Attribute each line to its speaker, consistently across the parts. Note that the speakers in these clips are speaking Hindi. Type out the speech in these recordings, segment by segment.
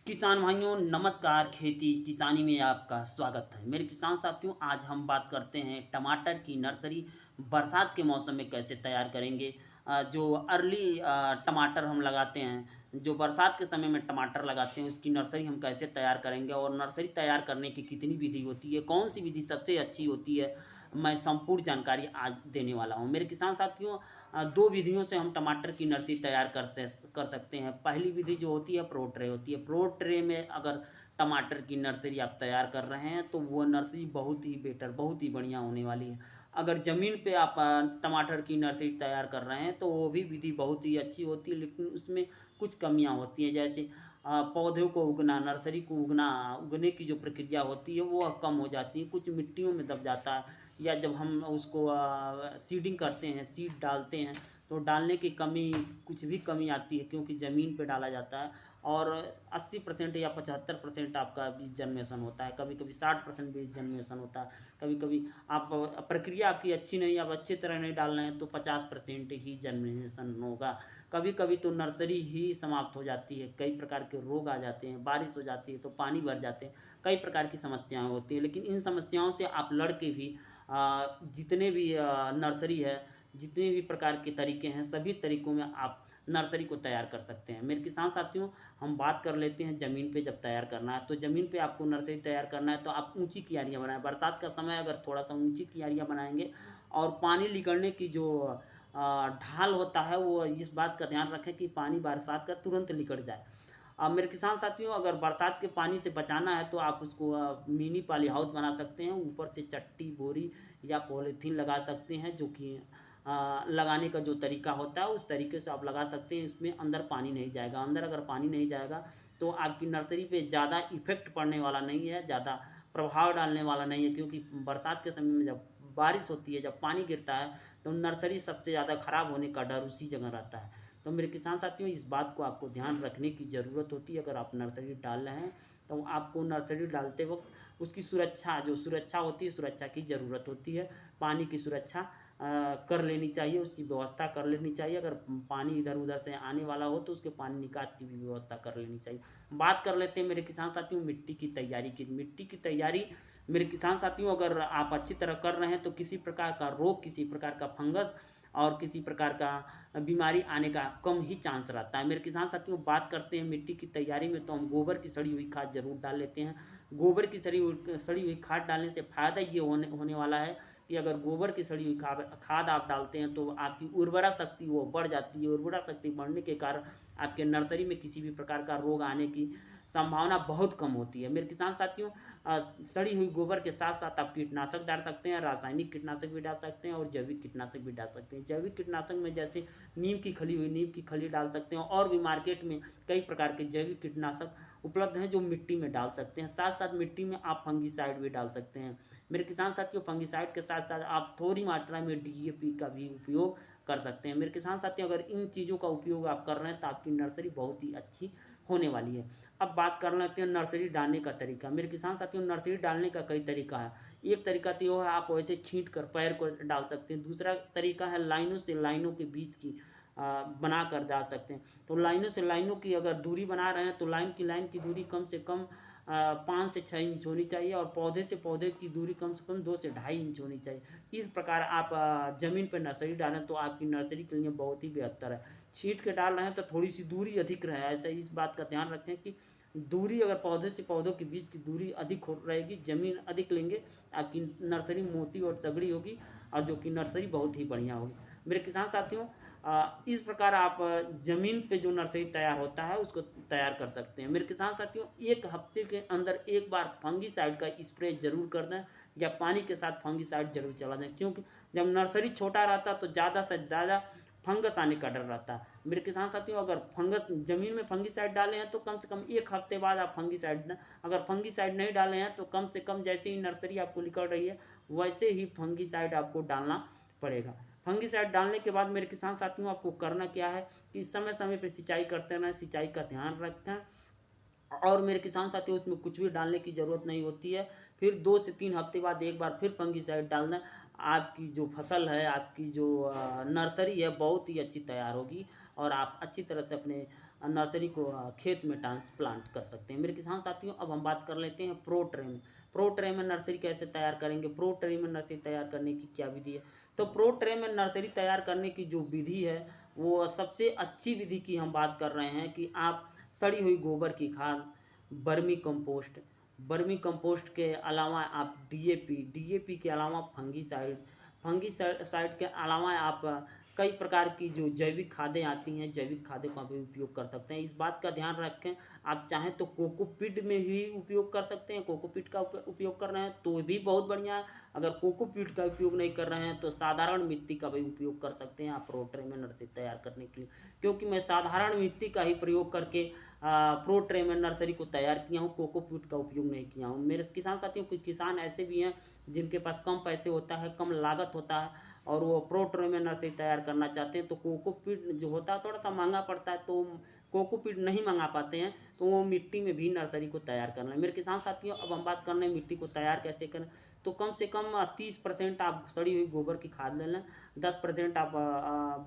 Speaker 1: किसान भाइयों नमस्कार। खेती किसानी में आपका स्वागत है। मेरे किसान साथियों, आज हम बात करते हैं टमाटर की नर्सरी बरसात के मौसम में कैसे तैयार करेंगे। जो अर्ली टमाटर हम लगाते हैं, जो बरसात के समय में टमाटर लगाते हैं, उसकी नर्सरी हम कैसे तैयार करेंगे और नर्सरी तैयार करने की कितनी विधि होती है, कौन सी विधि सबसे अच्छी होती है, मैं संपूर्ण जानकारी आज देने वाला हूँ। मेरे किसान साथियों, दो विधियों से हम टमाटर की नर्सरी तैयार कर सकते हैं। पहली विधि जो होती है प्रो ट्रे होती है। प्रो ट्रे में अगर टमाटर की नर्सरी आप तैयार कर रहे हैं तो वो नर्सरी बहुत ही बेटर, बहुत ही बढ़िया होने वाली है। अगर ज़मीन पे आप टमाटर की नर्सरी तैयार कर रहे हैं तो वो भी विधि बहुत ही अच्छी होती है, लेकिन उसमें कुछ कमियां होती हैं। जैसे पौधों को उगना, नर्सरी को उगने की जो प्रक्रिया होती है वो कम हो जाती है, कुछ मिट्टियों में दब जाता है। या जब हम उसको सीडिंग करते हैं, सीड डालते हैं, तो डालने की कमी, कुछ भी कमी आती है क्योंकि ज़मीन पे डाला जाता है। और 80% या 75% आपका बीज जर्मिनेशन होता है, कभी कभी 60% बीज जर्मिनेशन होता है। कभी कभी आप प्रक्रिया आपकी अच्छी नहीं, आप अच्छी तरह नहीं डाल रहे हैं तो 50% ही जर्मिनेशन होगा। कभी कभी तो नर्सरी ही समाप्त हो जाती है, कई प्रकार के रोग आ जाते हैं, बारिश हो जाती है तो पानी भर जाते हैं, कई प्रकार की समस्याएं होती हैं। लेकिन इन समस्याओं से आप लड़ के भी जितने भी नर्सरी है, जितने भी प्रकार के तरीके हैं, सभी तरीकों में आप नर्सरी को तैयार कर सकते हैं। मेरे किसान साथियों, हम बात कर लेते हैं ज़मीन पे जब तैयार करना है। तो ज़मीन पे आपको नर्सरी तैयार करना है तो आप ऊंची क्यारियाँ बनाएं। बरसात का समय अगर थोड़ा सा ऊंची क्यारियाँ बनाएंगे और पानी निकलने की जो ढाल होता है, वो इस बात का ध्यान रखें कि पानी बरसात का तुरंत निकल जाए। अब मेरे किसान साथियों, अगर बरसात के पानी से बचाना है तो आप उसको मिनी पॉली हाउस बना सकते हैं। ऊपर से चट्टी, बोरी या पॉलीथीन लगा सकते हैं, जो कि लगाने का जो तरीका होता है उस तरीके से आप लगा सकते हैं। इसमें अंदर पानी नहीं जाएगा। अंदर अगर पानी नहीं जाएगा तो आपकी नर्सरी पे ज़्यादा इफ़ेक्ट पड़ने वाला नहीं है, ज़्यादा प्रभाव डालने वाला नहीं है, क्योंकि बरसात के समय में जब बारिश होती है, जब पानी गिरता है, तो नर्सरी सबसे ज़्यादा ख़राब होने का डर उसी जगह रहता है। तो मेरे किसान साथियों, इस बात को आपको ध्यान रखने की ज़रूरत होती है। अगर आप नर्सरी डाल रहे हैं तो आपको नर्सरी डालते वक्त उसकी सुरक्षा, जो सुरक्षा होती है, सुरक्षा की ज़रूरत होती है। पानी की सुरक्षा कर लेनी चाहिए, उसकी व्यवस्था कर लेनी चाहिए। अगर पानी इधर उधर से आने वाला हो तो उसके पानी निकास की भी व्यवस्था कर लेनी चाहिए। बात कर लेते हैं मेरे किसान साथियों मिट्टी की तैयारी की। मिट्टी की तैयारी मेरे किसान साथियों, अगर आप अच्छी तरह कर रहे हैं तो किसी प्रकार का रोग, किसी प्रकार का फंगस और किसी प्रकार का बीमारी आने का कम ही चांस रहता है। मेरे किसान साथियों, बात करते हैं मिट्टी की तैयारी में, तो हम गोबर की सड़ी हुई खाद जरूर डाल लेते हैं। गोबर की सड़ी हुई खाद डालने से फ़ायदा ये होने वाला है कि अगर गोबर की सड़ी हुई खाद आप डालते हैं तो आपकी उर्वरा शक्ति वो बढ़ जाती है। उर्वरा शक्ति बढ़ने के कारण आपके नर्सरी में किसी भी प्रकार का रोग आने की संभावना बहुत कम होती है। मेरे किसान साथियों, सड़ी हुई गोबर के साथ साथ आप कीटनाशक डाल सकते हैं, रासायनिक कीटनाशक भी डाल सकते हैं और जैविक कीटनाशक भी डाल सकते हैं। जैविक कीटनाशक में जैसे नीम की खली डाल सकते हैं, और भी मार्केट में कई प्रकार के जैविक कीटनाशक उपलब्ध हैं जो मिट्टी में डाल सकते हैं। साथ साथ मिट्टी में आप फंगिसाइड भी डाल सकते हैं। मेरे किसान साथियों, फंगिसाइड के साथ साथ आप थोड़ी मात्रा में डीएपी का भी उपयोग कर सकते हैं। मेरे किसान साथियों, अगर इन चीज़ों का उपयोग आप कर रहे हैं तो आपकी नर्सरी बहुत ही अच्छी होने वाली है। अब बात कर लेते हैं नर्सरी डालने का तरीका। मेरे किसान साथियों, नर्सरी डालने का कई तरीका है। एक तरीका तो ये है, आप वैसे छींट कर पैर को डाल सकते हैं। दूसरा तरीका है लाइनों से लाइनों के बीच की बना कर डाल सकते हैं। तो लाइनों से लाइनों की अगर दूरी बना रहे हैं तो लाइन की दूरी कम से कम 5 से 6 इंच होनी चाहिए, और पौधे से पौधे की दूरी कम से कम 2 से ढाई इंच होनी चाहिए। इस प्रकार आप ज़मीन पर नर्सरी डालें तो आपकी नर्सरी के लिए बहुत ही बेहतर है। छींट के डाल रहे हैं तो थोड़ी सी दूरी अधिक रहे, ऐसा इस बात का ध्यान रखें कि दूरी, अगर पौधे से पौधों के बीच की दूरी अधिक हो रहेगी, ज़मीन अधिक लेंगे, आपकी नर्सरी मोटी और तगड़ी होगी, और जो कि नर्सरी बहुत ही बढ़िया होगी। मेरे किसान साथियों, इस प्रकार आप ज़मीन पे जो नर्सरी तैयार होता है उसको तैयार कर सकते हैं। मेरे किसान साथियों, एक हफ्ते के अंदर एक बार फंगीसाइड का स्प्रे जरूर कर दें, या पानी के साथ फंगीसाइड जरूर चला दें, क्योंकि जब नर्सरी छोटा रहता है तो ज़्यादा से ज़्यादा फंगस आने का डर रहता है। मेरे किसान साथियों, अगर फंगस ज़मीन में फंगीसाइड डाले हैं तो कम से कम एक हफ्ते बाद आप फंगीसाइड दें। अगर फंगीसाइड नहीं डाले हैं तो कम से कम जैसे ही नर्सरी आपको निकल रही है वैसे ही फंगीसाइड आपको डालना पड़ेगा। फंगीसाइड डालने के बाद मेरे किसान साथियों, आपको करना क्या है कि समय समय पे सिंचाई करते रहें, सिंचाई का ध्यान रखें। और मेरे किसान साथियों, उसमें कुछ भी डालने की ज़रूरत नहीं होती है। फिर 2 से 3 हफ्ते बाद एक बार फिर फंगीसाइड डाल दें। आपकी जो फसल है, आपकी जो नर्सरी है, बहुत ही अच्छी तैयार होगी, और आप अच्छी तरह से अपने नर्सरी को खेत में ट्रांसप्लांट कर सकते हैं। मेरे किसान साथियों, अब हम बात कर लेते हैं प्रो ट्रे में। प्रो ट्रे में नर्सरी कैसे तैयार करेंगे, प्रो ट्रे में नर्सरी तैयार करने की क्या विधि है। तो प्रो ट्रे में नर्सरी तैयार करने की जो विधि है, वो सबसे अच्छी विधि की हम बात कर रहे हैं कि आप सड़ी हुई गोबर की खाद, वर्मी कंपोस्ट, वर्मी कंपोस्ट के अलावा आप डीएपी के अलावा फंगीसाइड के अलावा आप कई प्रकार की जो जैविक खादें आती हैं, जैविक खादों का भी उपयोग कर सकते हैं। इस बात का ध्यान रखें, आप चाहें तो कोकोपीट में भी उपयोग कर सकते हैं। कोकोपीट का उपयोग कर रहे हैं तो भी बहुत बढ़िया है। अगर कोकोपीट का उपयोग नहीं कर रहे हैं तो साधारण मिट्टी का भी उपयोग कर सकते हैं आप प्रोट्रे में नर्सरी तैयार करने के लिए। क्योंकि मैं साधारण मिट्टी का ही प्रयोग करके प्रोट्रे में नर्सरी को तैयार किया हूँ, कोकोपीट का उपयोग नहीं किया हूँ। मेरे किसान साथियों, कुछ किसान ऐसे भी हैं जिनके पास कम पैसे होता है, कम लागत होता है और वो प्रोट्रे में नर्सरी तैयार करना चाहते हैं, तो कोकोपीट जो होता है थोड़ा सा महंगा पड़ता है, तो कोकोपीट नहीं मंगा पाते हैं, तो वो मिट्टी में भी नर्सरी को तैयार करना है। मेरे किसान साथियों, अब हम बात कर रहे हैं मिट्टी को तैयार कैसे करें। तो कम से कम 30% आप सड़ी हुई गोबर की खाद ले लें, 10% आप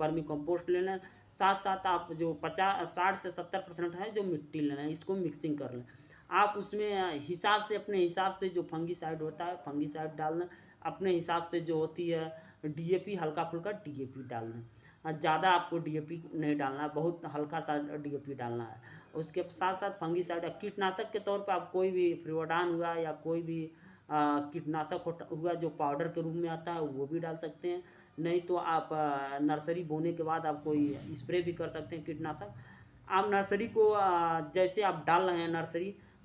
Speaker 1: वर्मी कंपोस्ट ले लें, साथ साथ आप जो 60 से 70% है जो मिट्टी लेना है, इसको मिक्सिंग कर लें। आप उसमें हिसाब से, अपने हिसाब से जो फंगीसाइड होता है फंगीसाइड डालना, अपने हिसाब से जो होती है डीएपी, हल्का फुल्का डीएपी डालना है। ज़्यादा आपको डीएपी नहीं डालना है, बहुत हल्का सा डीएपी डालना है। उसके साथ साथ फंगीसाइड, कीटनाशक के तौर पर आप कोई भी फ्रियोडान हुआ या कोई भी कीटनाशक हुआ जो पाउडर के रूप में आता है, वो भी डाल सकते हैं। नहीं तो आप नर्सरी बोने के बाद आप कोई स्प्रे भी कर सकते हैं कीटनाशक। आप नर्सरी को जैसे आप डाल रहे हैं,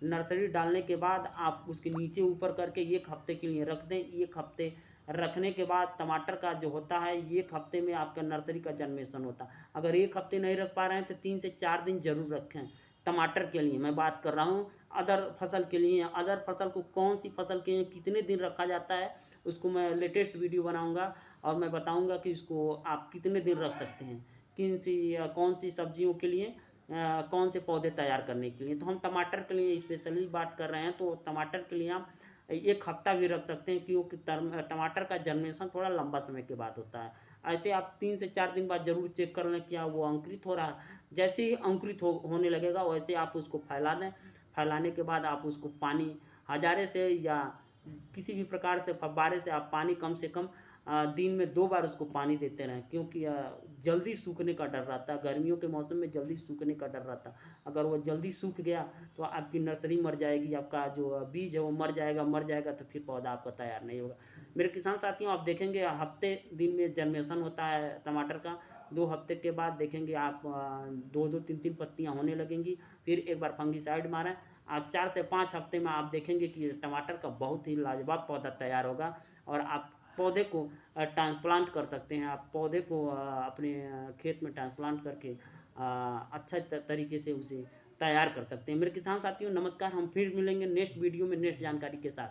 Speaker 1: नर्सरी डालने के बाद आप उसके नीचे ऊपर करके 1 हफ्ते के लिए रख दें। 1 हफ्ते रखने के बाद टमाटर का जो होता है, 1 हफ्ते में आपका नर्सरी का जर्मिनेशन होता है। अगर 1 हफ्ते नहीं रख पा रहे हैं तो 3 से 4 दिन जरूर रखें। टमाटर के लिए मैं बात कर रहा हूँ, अदर फसल के लिए, अदर फसल को कौन सी फसल के लिए कितने दिन रखा जाता है, उसको मैं लेटेस्ट वीडियो बनाऊंगा और मैं बताऊंगा कि इसको आप कितने दिन रख सकते हैं, कौन सी सब्जियों के लिए, कौन से पौधे तैयार करने के लिए। तो हम टमाटर के लिए स्पेशली बात कर रहे हैं, तो टमाटर के लिए आप 1 हफ्ता भी रख सकते हैं, क्योंकि टमाटर का जर्मिनेशन थोड़ा लंबा समय के बाद होता है। ऐसे आप 3 से 4 दिन बाद जरूर चेक कर लें क्या वो अंकुरित हो रहा है। जैसे ही अंकुरित होने लगेगा, वैसे आप उसको फैला दें। फैलाने के बाद आप उसको पानी हजारे से या किसी भी प्रकार से फव्वारे से आप पानी कम से कम दिन में 2 बार उसको पानी देते रहें, क्योंकि जल्दी सूखने का डर रहता है। गर्मियों के मौसम में जल्दी सूखने का डर रहता है। अगर वो जल्दी सूख गया तो आपकी नर्सरी मर जाएगी, आपका जो बीज है वो मर जाएगा तो फिर पौधा आपका तैयार नहीं होगा। मेरे किसान साथियों, आप देखेंगे हफ्ते दिन में जर्मिनेशन होता है टमाटर का। 2 हफ्ते के बाद देखेंगे आप 2-2, 3-3 पत्तियाँ होने लगेंगी। फिर एक बार फंगीसाइड मारें। आप 4 से 5 हफ्ते में आप देखेंगे कि टमाटर का बहुत ही लाजवाब पौधा तैयार होगा और आप पौधे को ट्रांसप्लांट कर सकते हैं। आप पौधे को अपने खेत में ट्रांसप्लांट करके अच्छा तरीके से उसे तैयार कर सकते हैं। मेरे किसान साथियों, नमस्कार। हम फिर मिलेंगे नेक्स्ट वीडियो में नेक्स्ट जानकारी के साथ।